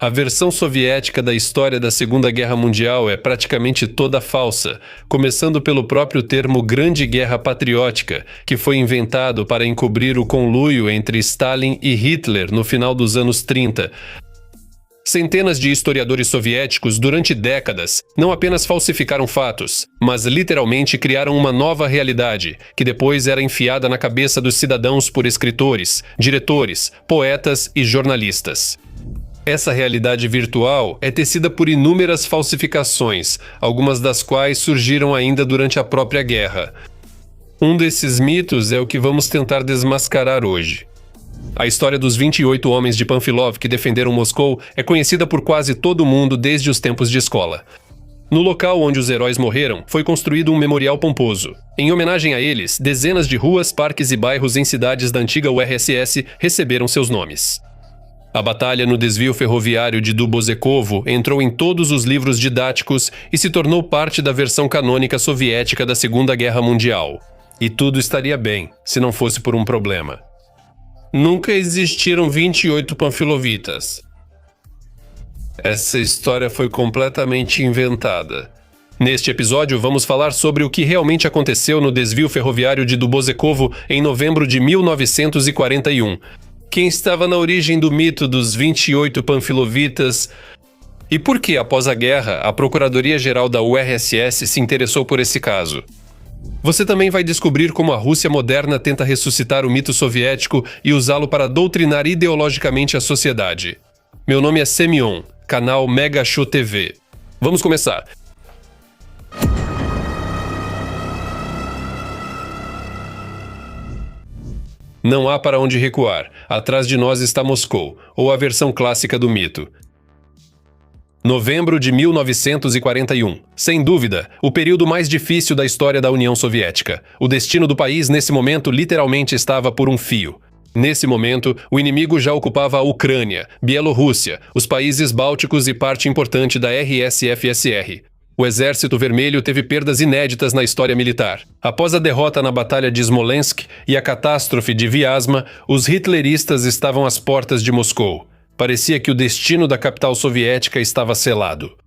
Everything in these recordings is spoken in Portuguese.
A versão soviética da história da Segunda Guerra Mundial é praticamente toda falsa, começando pelo próprio termo Grande Guerra Patriótica, que foi inventado para encobrir o conluio entre Stalin e Hitler no final dos anos 30. Centenas de historiadores soviéticos, durante décadas, não apenas falsificaram fatos, mas literalmente criaram uma nova realidade, que depois era enfiada na cabeça dos cidadãos por escritores, diretores, poetas e jornalistas. Essa realidade virtual é tecida por inúmeras falsificações, algumas das quais surgiram ainda durante a própria guerra. Um desses mitos é o que vamos tentar desmascarar hoje. A história dos 28 homens de Panfilov que defenderam Moscou é conhecida por quase todo mundo desde os tempos de escola. No local onde os heróis morreram, foi construído um memorial pomposo. Em homenagem a eles, dezenas de ruas, parques e bairros em cidades da antiga URSS receberam seus nomes. A batalha no desvio ferroviário de Dubozekovo entrou em todos os livros didáticos e se tornou parte da versão canônica soviética da Segunda Guerra Mundial. E tudo estaria bem, se não fosse por um problema. Nunca existiram 28 panfilovitas. Essa história foi completamente inventada. Neste episódio, vamos falar sobre o que realmente aconteceu no desvio ferroviário de Dubozekovo em novembro de 1941. Quem estava na origem do mito dos 28 panfilovitas e por que, após a guerra, a Procuradoria-Geral da URSS se interessou por esse caso. Você também vai descobrir como a Rússia moderna tenta ressuscitar o mito soviético e usá-lo para doutrinar ideologicamente a sociedade. Meu nome é Semyon, canal Mega Show TV. Vamos começar! Não há para onde recuar. Atrás de nós está Moscou, ou a versão clássica do mito. Novembro de 1941. Sem dúvida, o período mais difícil da história da União Soviética. O destino do país, nesse momento, literalmente estava por um fio. Nesse momento, o inimigo já ocupava a Ucrânia, Bielorrússia, os países bálticos e parte importante da RSFSR. O Exército Vermelho teve perdas inéditas na história militar. Após a derrota na Batalha de Smolensk e a catástrofe de Vyazma, os hitleristas estavam às portas de Moscou. Parecia que o destino da capital soviética estava selado.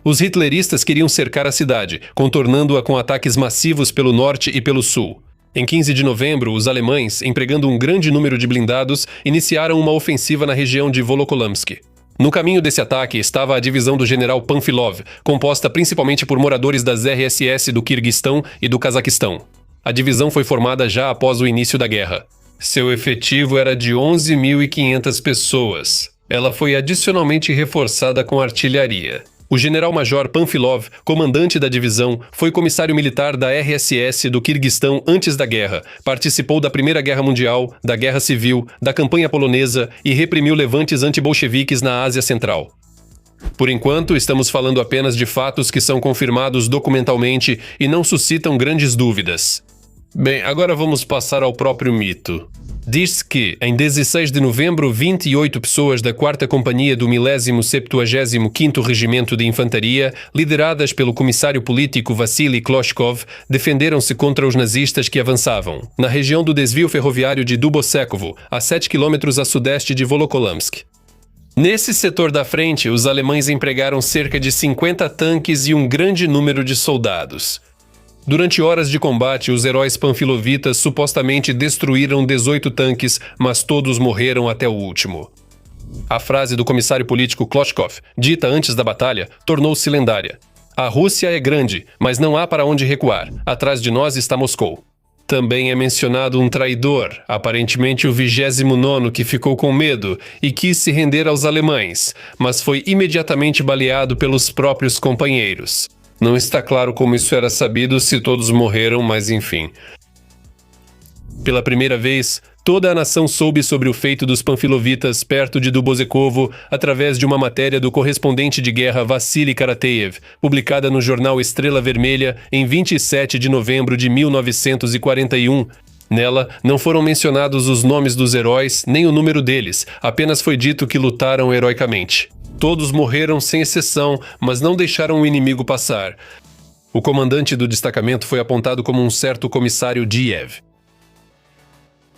Os hitleristas queriam cercar a cidade, contornando-a com ataques massivos pelo norte e pelo sul. Em 15 de novembro, os alemães, empregando um grande número de blindados, iniciaram uma ofensiva na região de Volokholamsk. No caminho desse ataque estava a divisão do general Panfilov, composta principalmente por moradores das RSS do Quirguistão e do Cazaquistão. A divisão foi formada já após o início da guerra. Seu efetivo era de 11.500 pessoas. Ela foi adicionalmente reforçada com artilharia. O general-major Panfilov, comandante da divisão, foi comissário militar da RSS do Quirguistão antes da guerra, participou da Primeira Guerra Mundial, da Guerra Civil, da campanha polonesa e reprimiu levantes antibolcheviques na Ásia Central. Por enquanto, estamos falando apenas de fatos que são confirmados documentalmente e não suscitam grandes dúvidas. Bem, agora vamos passar ao próprio mito. Diz-se que, em 16 de novembro, 28 pessoas da 4ª Companhia do 1075º Regimento de Infantaria, lideradas pelo comissário político Vassily Kloshkov, defenderam-se contra os nazistas que avançavam, na região do desvio ferroviário de Dubozekovo, a 7 km a sudeste de Volokholamsk. Nesse setor da frente, os alemães empregaram cerca de 50 tanques e um grande número de soldados. Durante horas de combate, os heróis panfilovitas supostamente destruíram 18 tanques, mas todos morreram até o último. A frase do comissário político Kloshkov, dita antes da batalha, tornou-se lendária. A Rússia é grande, mas não há para onde recuar. Atrás de nós está Moscou. Também é mencionado um traidor, aparentemente o 29º, que ficou com medo e quis se render aos alemães, mas foi imediatamente baleado pelos próprios companheiros. Não está claro como isso era sabido, se todos morreram, mas enfim. Pela primeira vez, toda a nação soube sobre o feito dos panfilovitas perto de Dubozekovo através de uma matéria do correspondente de guerra Vassily Karateyev, publicada no jornal Estrela Vermelha em 27 de novembro de 1941. Nela, não foram mencionados os nomes dos heróis, nem o número deles, apenas foi dito que lutaram heroicamente. Todos morreram sem exceção, mas não deixaram o inimigo passar. O comandante do destacamento foi apontado como um certo comissário Diev.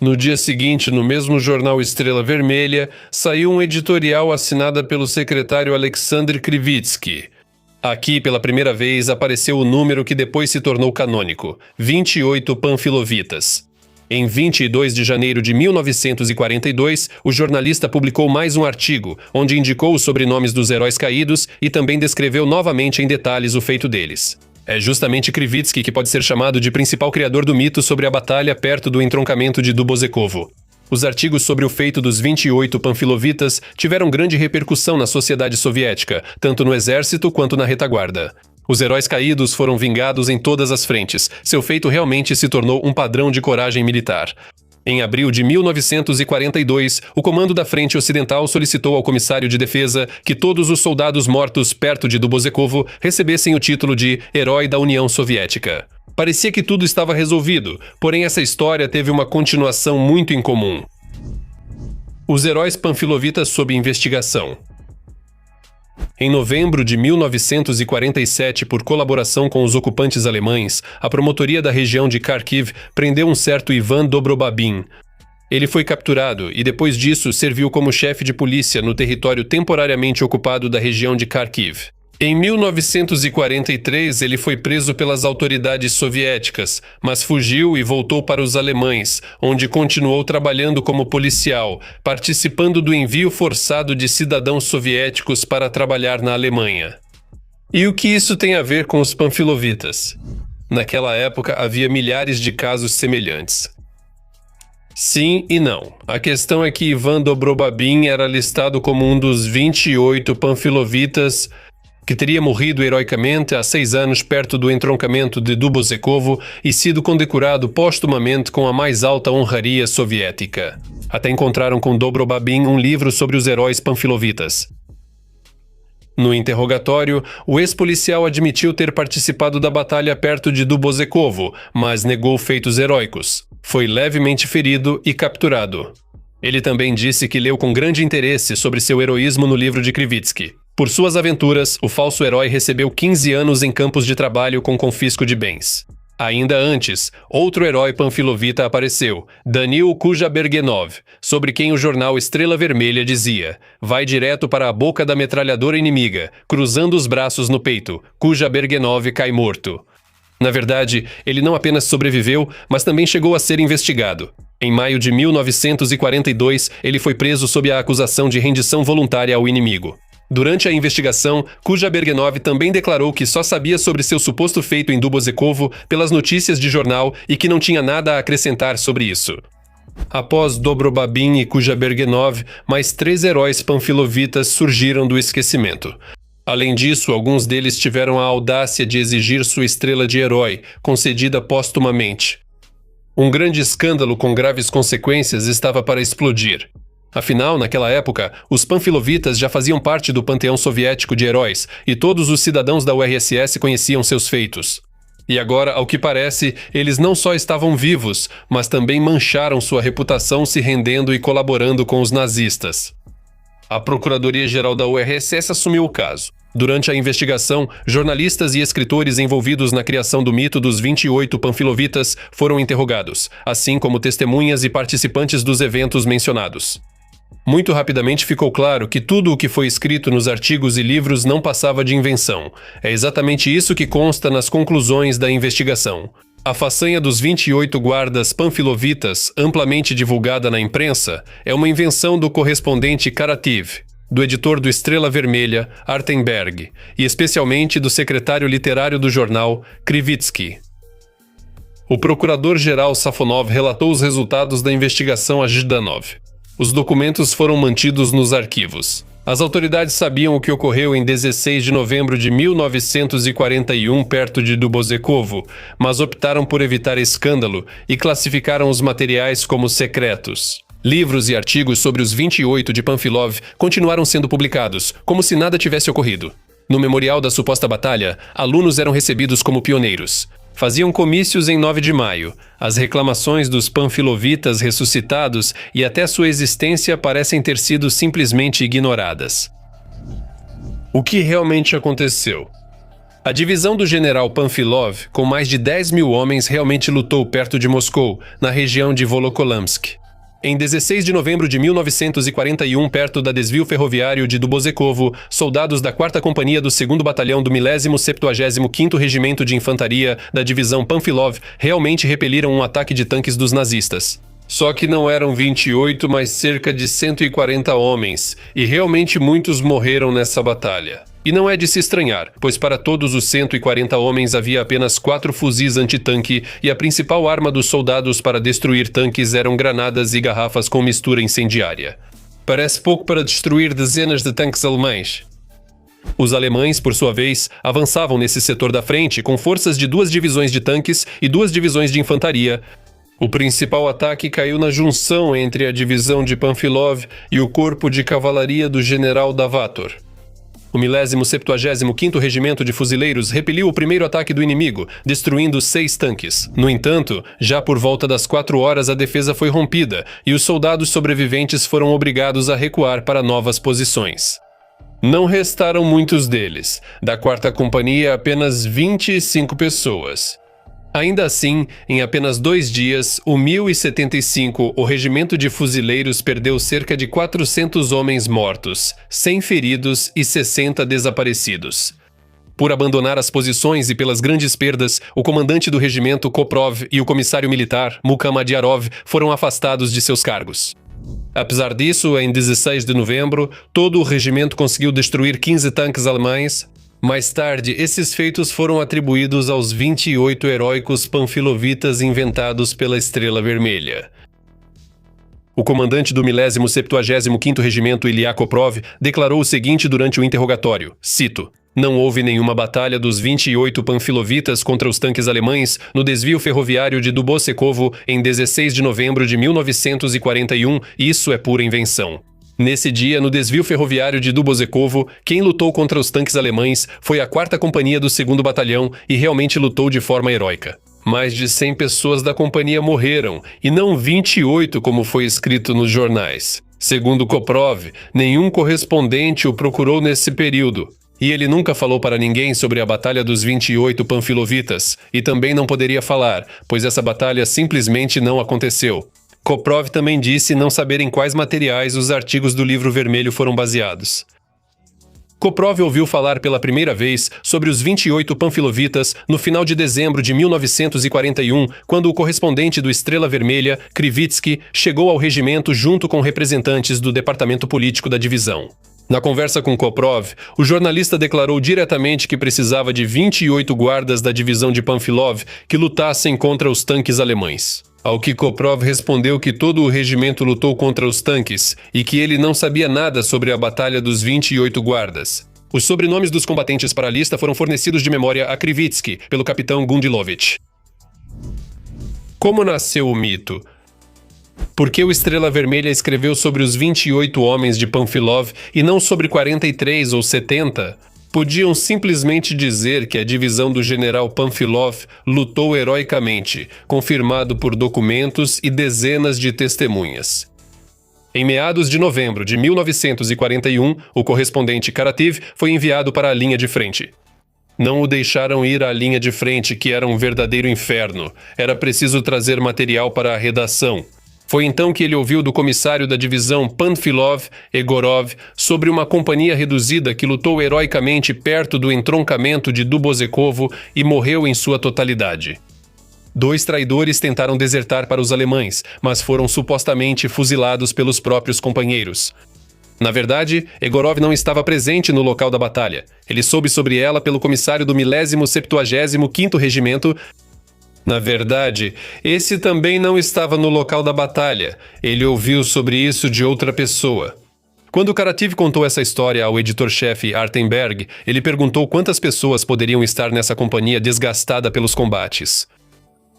No dia seguinte, no mesmo jornal Estrela Vermelha, saiu um editorial assinado pelo secretário Alexander Krivitsky. Aqui, pela primeira vez, apareceu o número que depois se tornou canônico: 28 panfilovitas. Em 22 de janeiro de 1942, o jornalista publicou mais um artigo, onde indicou os sobrenomes dos heróis caídos e também descreveu novamente em detalhes o feito deles. É justamente Krivitsky que pode ser chamado de principal criador do mito sobre a batalha perto do entroncamento de Dubozekovo. Os artigos sobre o feito dos 28 panfilovitas tiveram grande repercussão na sociedade soviética, tanto no exército quanto na retaguarda. Os heróis caídos foram vingados em todas as frentes. Seu feito realmente se tornou um padrão de coragem militar. Em abril de 1942, o comando da Frente Ocidental solicitou ao comissário de defesa que todos os soldados mortos perto de Dubozekovo recebessem o título de Herói da União Soviética. Parecia que tudo estava resolvido, porém essa história teve uma continuação muito incomum. Os heróis panfilovitas sob investigação. Em novembro de 1947, por colaboração com os ocupantes alemães, a promotoria da região de Kharkiv prendeu um certo Ivan Dobrobabin. Ele foi capturado e, depois disso, serviu como chefe de polícia no território temporariamente ocupado da região de Kharkiv. Em 1943, ele foi preso pelas autoridades soviéticas, mas fugiu e voltou para os alemães, onde continuou trabalhando como policial, participando do envio forçado de cidadãos soviéticos para trabalhar na Alemanha. E o que isso tem a ver com os panfilovitas? Naquela época, havia milhares de casos semelhantes. Sim e não. A questão é que Ivan Dobrobabin era listado como um dos 28 panfilovitas que teria morrido heroicamente há 6 anos perto do entroncamento de Dubozekovo e sido condecorado póstumamente com a mais alta honraria soviética. Até encontraram com Dobrobabin um livro sobre os heróis panfilovitas. No interrogatório, o ex-policial admitiu ter participado da batalha perto de Dubozekovo, mas negou feitos heróicos. Foi levemente ferido e capturado. Ele também disse que leu com grande interesse sobre seu heroísmo no livro de Krivitsky. Por suas aventuras, o falso herói recebeu 15 anos em campos de trabalho com confisco de bens. Ainda antes, outro herói panfilovita apareceu, Danil Kujabergenov, sobre quem o jornal Estrela Vermelha dizia: vai direto para a boca da metralhadora inimiga, cruzando os braços no peito, Kujabergenov cai morto. Na verdade, ele não apenas sobreviveu, mas também chegou a ser investigado. Em maio de 1942, ele foi preso sob a acusação de rendição voluntária ao inimigo. Durante a investigação, Kujabergenov também declarou que só sabia sobre seu suposto feito em Dubozekovo pelas notícias de jornal e que não tinha nada a acrescentar sobre isso. Após Dobrobabin e Kujabergenov, mais 3 heróis panfilovitas surgiram do esquecimento. Além disso, alguns deles tiveram a audácia de exigir sua estrela de herói, concedida póstumamente. Um grande escândalo com graves consequências estava para explodir. Afinal, naquela época, os panfilovitas já faziam parte do panteão soviético de heróis e todos os cidadãos da URSS conheciam seus feitos. E agora, ao que parece, eles não só estavam vivos, mas também mancharam sua reputação se rendendo e colaborando com os nazistas. A Procuradoria-Geral da URSS assumiu o caso. Durante a investigação, jornalistas e escritores envolvidos na criação do mito dos 28 panfilovitas foram interrogados, assim como testemunhas e participantes dos eventos mencionados. Muito rapidamente ficou claro que tudo o que foi escrito nos artigos e livros não passava de invenção. É exatamente isso que consta nas conclusões da investigação. A façanha dos 28 guardas panfilovitas, amplamente divulgada na imprensa, é uma invenção do correspondente Karativ, do editor do Estrela Vermelha, Artenberg, e especialmente do secretário literário do jornal, Krivitsky. O procurador-geral Safonov relatou os resultados da investigação a Zhdanov. Os documentos foram mantidos nos arquivos. As autoridades sabiam o que ocorreu em 16 de novembro de 1941 perto de Dubozekovo, mas optaram por evitar escândalo e classificaram os materiais como secretos. Livros e artigos sobre os 28 de Panfilov continuaram sendo publicados, como se nada tivesse ocorrido. No memorial da suposta batalha, alunos eram recebidos como pioneiros. Faziam comícios em 9 de maio. As reclamações dos panfilovitas ressuscitados e até sua existência parecem ter sido simplesmente ignoradas. O que realmente aconteceu? A divisão do general Panfilov, com mais de 10 mil homens, realmente lutou perto de Moscou, na região de Volokholamsk. Em 16 de novembro de 1941, perto da desvio ferroviário de Dubozekovo, soldados da 4ª Companhia do 2º Batalhão do 1075º Regimento de Infantaria da divisão Panfilov realmente repeliram um ataque de tanques dos nazistas. Só que não eram 28, mas cerca de 140 homens, e realmente muitos morreram nessa batalha. E não é de se estranhar, pois para todos os 140 homens havia apenas 4 fuzis antitanque e a principal arma dos soldados para destruir tanques eram granadas e garrafas com mistura incendiária. Parece pouco para destruir dezenas de tanques alemães. Os alemães, por sua vez, avançavam nesse setor da frente com forças de 2 divisões de tanques e 2 divisões de infantaria. O principal ataque caiu na junção entre a divisão de Panfilov e o corpo de cavalaria do general Davator. O 1075º Regimento de Fuzileiros repeliu o primeiro ataque do inimigo, destruindo 6 tanques. No entanto, já por volta das 4 horas a defesa foi rompida e os soldados sobreviventes foram obrigados a recuar para novas posições. Não restaram muitos deles. Da 4ª Companhia, apenas 25 pessoas. Ainda assim, em apenas 2 dias, o 1075, o Regimento de Fuzileiros perdeu cerca de 400 homens mortos, 100 feridos e 60 desaparecidos. Por abandonar as posições e pelas grandes perdas, o comandante do regimento Koprov e o comissário militar Mukhamadyarov foram afastados de seus cargos. Apesar disso, em 16 de novembro, todo o regimento conseguiu destruir 15 tanques alemães. Mais tarde, esses feitos foram atribuídos aos 28 heróicos panfilovitas inventados pela Estrela Vermelha. O comandante do 1075º Regimento, Ilya Koprov, declarou o seguinte durante o interrogatório, cito: "Não houve nenhuma batalha dos 28 panfilovitas contra os tanques alemães no desvio ferroviário de Dubozekovo em 16 de novembro de 1941, isso é pura invenção." Nesse dia, no desvio ferroviário de Dubozekovo, quem lutou contra os tanques alemães foi a 4ª Companhia do 2º Batalhão e realmente lutou de forma heróica. Mais de 100 pessoas da companhia morreram, e não 28 como foi escrito nos jornais. Segundo Koprov, nenhum correspondente o procurou nesse período. E ele nunca falou para ninguém sobre a Batalha dos 28 Panfilovitas, e também não poderia falar, pois essa batalha simplesmente não aconteceu. Koprov também disse não saber em quais materiais os artigos do Livro Vermelho foram baseados. Koprov ouviu falar pela primeira vez sobre os 28 panfilovitas no final de dezembro de 1941, quando o correspondente do Estrela Vermelha, Krivitsky, chegou ao regimento junto com representantes do departamento político da divisão. Na conversa com Koprov, o jornalista declarou diretamente que precisava de 28 guardas da divisão de Panfilov que lutassem contra os tanques alemães. Ao que Koprov respondeu que todo o regimento lutou contra os tanques e que ele não sabia nada sobre a Batalha dos 28 Guardas. Os sobrenomes dos combatentes para a lista foram fornecidos de memória a Krivitsky, pelo capitão Gundilovich. Como nasceu o mito? Por que o Estrela Vermelha escreveu sobre os 28 homens de Panfilov e não sobre 43 ou 70? Podiam simplesmente dizer que a divisão do general Panfilov lutou heroicamente, confirmado por documentos e dezenas de testemunhas. Em meados de novembro de 1941, o correspondente Karativ foi enviado para a linha de frente. Não o deixaram ir à linha de frente, que era um verdadeiro inferno. Era preciso trazer material para a redação. Foi então que ele ouviu do comissário da divisão Panfilov, Egorov, sobre uma companhia reduzida que lutou heroicamente perto do entroncamento de Dubozekovo e morreu em sua totalidade. 2 traidores tentaram desertar para os alemães, mas foram supostamente fuzilados pelos próprios companheiros. Na verdade, Egorov não estava presente no local da batalha. Ele soube sobre ela pelo comissário do 1075º Regimento. Na verdade, esse também não estava no local da batalha. Ele ouviu sobre isso de outra pessoa. Quando Karativ contou essa história ao editor-chefe Artenberg, ele perguntou quantas pessoas poderiam estar nessa companhia desgastada pelos combates.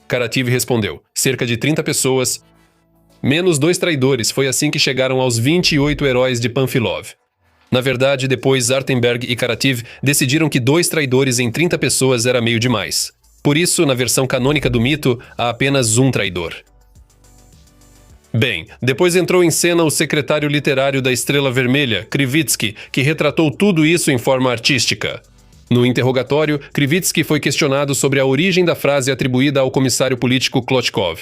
Karativ respondeu, cerca de 30 pessoas, menos 2 traidores. Foi assim que chegaram aos 28 heróis de Panfilov. Na verdade, depois Artenberg e Karativ decidiram que 2 traidores em 30 pessoas era meio demais. Por isso, na versão canônica do mito, há apenas um traidor. Bem, depois entrou em cena o secretário literário da Estrela Vermelha, Krivitsky, que retratou tudo isso em forma artística. No interrogatório, Krivitsky foi questionado sobre a origem da frase atribuída ao comissário político Klochkov.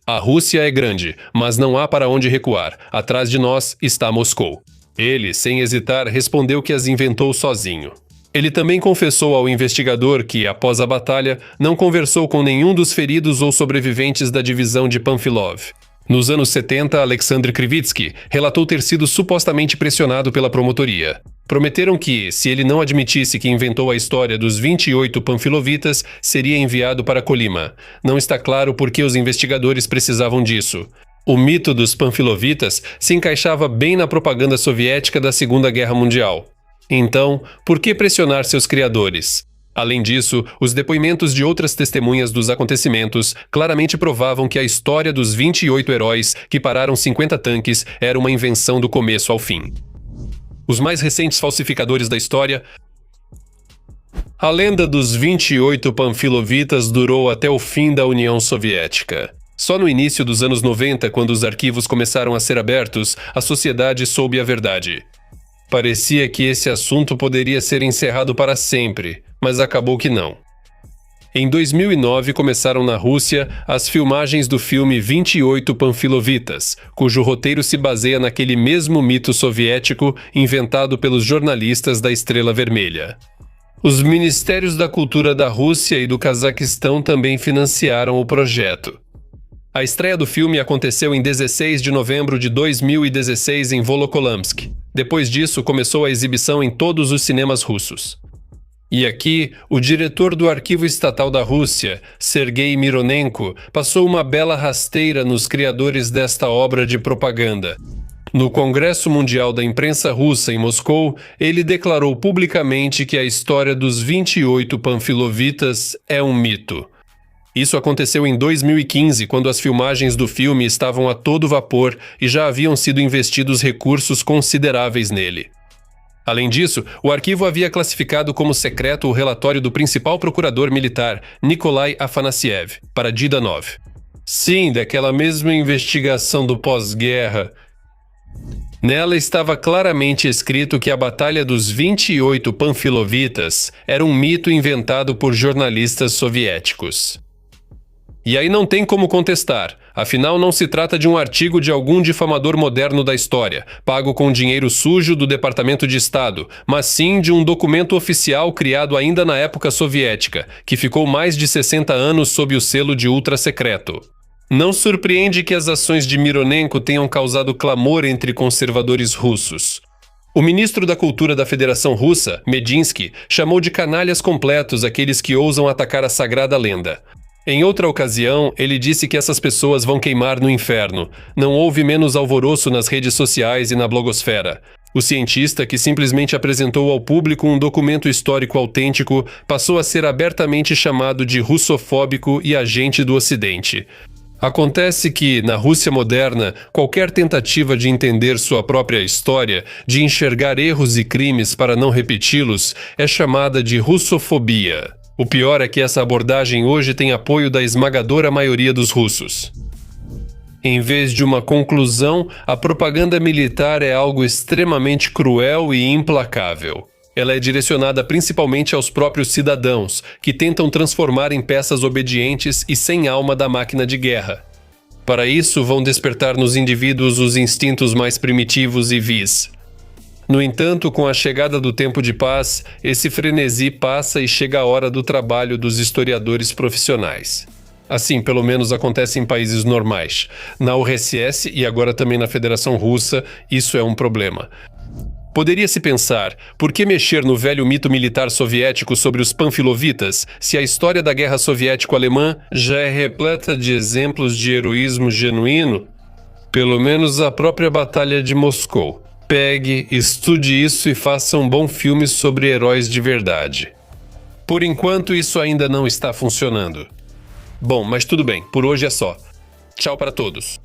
A Rússia é grande, mas não há para onde recuar. Atrás de nós está Moscou. Ele, sem hesitar, respondeu que as inventou sozinho. Ele também confessou ao investigador que, após a batalha, não conversou com nenhum dos feridos ou sobreviventes da divisão de Panfilov. Nos anos 70, Alexander Krivitsky relatou ter sido supostamente pressionado pela promotoria. Prometeram que, se ele não admitisse que inventou a história dos 28 panfilovitas, seria enviado para Colima. Não está claro por que os investigadores precisavam disso. O mito dos panfilovitas se encaixava bem na propaganda soviética da Segunda Guerra Mundial. Então, por que pressionar seus criadores? Além disso, os depoimentos de outras testemunhas dos acontecimentos claramente provavam que a história dos 28 heróis que pararam 50 tanques era uma invenção do começo ao fim. Os mais recentes falsificadores da história. A lenda dos 28 panfilovitas durou até o fim da União Soviética. Só no início dos anos 90, quando os arquivos começaram a ser abertos, a sociedade soube a verdade. Parecia que esse assunto poderia ser encerrado para sempre, mas acabou que não. Em 2009 começaram na Rússia as filmagens do filme 28 Panfilovitas, cujo roteiro se baseia naquele mesmo mito soviético inventado pelos jornalistas da Estrela Vermelha. Os Ministérios da Cultura da Rússia e do Cazaquistão também financiaram o projeto. A estreia do filme aconteceu em 16 de novembro de 2016 em Volokholamsk. Depois disso, começou a exibição em todos os cinemas russos. E aqui, o diretor do Arquivo Estatal da Rússia, Sergei Mironenko, passou uma bela rasteira nos criadores desta obra de propaganda. No Congresso Mundial da Imprensa Russa em Moscou, ele declarou publicamente que a história dos 28 panfilovitas é um mito. Isso aconteceu em 2015, quando as filmagens do filme estavam a todo vapor e já haviam sido investidos recursos consideráveis nele. Além disso, o arquivo havia classificado como secreto o relatório do principal procurador militar, Nikolai Afanassiev, para Didanov. Sim, daquela mesma investigação do pós-guerra. Nela estava claramente escrito que a Batalha dos 28 Panfilovitas era um mito inventado por jornalistas soviéticos. E aí não tem como contestar, afinal não se trata de um artigo de algum difamador moderno da história, pago com dinheiro sujo do Departamento de Estado, mas sim de um documento oficial criado ainda na época soviética, que ficou mais de 60 anos sob o selo de ultra-secreto. Não surpreende que as ações de Mironenko tenham causado clamor entre conservadores russos. O ministro da Cultura da Federação Russa, Medinsky, chamou de canalhas completos aqueles que ousam atacar a sagrada lenda. Em outra ocasião, ele disse que essas pessoas vão queimar no inferno. Não houve menos alvoroço nas redes sociais e na blogosfera. O cientista, que simplesmente apresentou ao público um documento histórico autêntico, passou a ser abertamente chamado de russofóbico e agente do Ocidente. Acontece que, na Rússia moderna, qualquer tentativa de entender sua própria história, de enxergar erros e crimes para não repeti-los, é chamada de russofobia. O pior é que essa abordagem hoje tem apoio da esmagadora maioria dos russos. Em vez de uma conclusão, a propaganda militar é algo extremamente cruel e implacável. Ela é direcionada principalmente aos próprios cidadãos, que tentam transformar em peças obedientes e sem alma da máquina de guerra. Para isso, vão despertar nos indivíduos os instintos mais primitivos e vis. No entanto, com a chegada do tempo de paz, esse frenesi passa e chega a hora do trabalho dos historiadores profissionais. Assim, pelo menos acontece em países normais. Na URSS e agora também na Federação Russa, isso é um problema. Poderia-se pensar, por que mexer no velho mito militar soviético sobre os panfilovitas, se a história da guerra soviético-alemã já é repleta de exemplos de heroísmo genuíno? Pelo menos a própria Batalha de Moscou. Pegue, estude isso e faça um bom filme sobre heróis de verdade. Por enquanto, isso ainda não está funcionando. Bom, mas tudo bem, por hoje é só. Tchau para todos.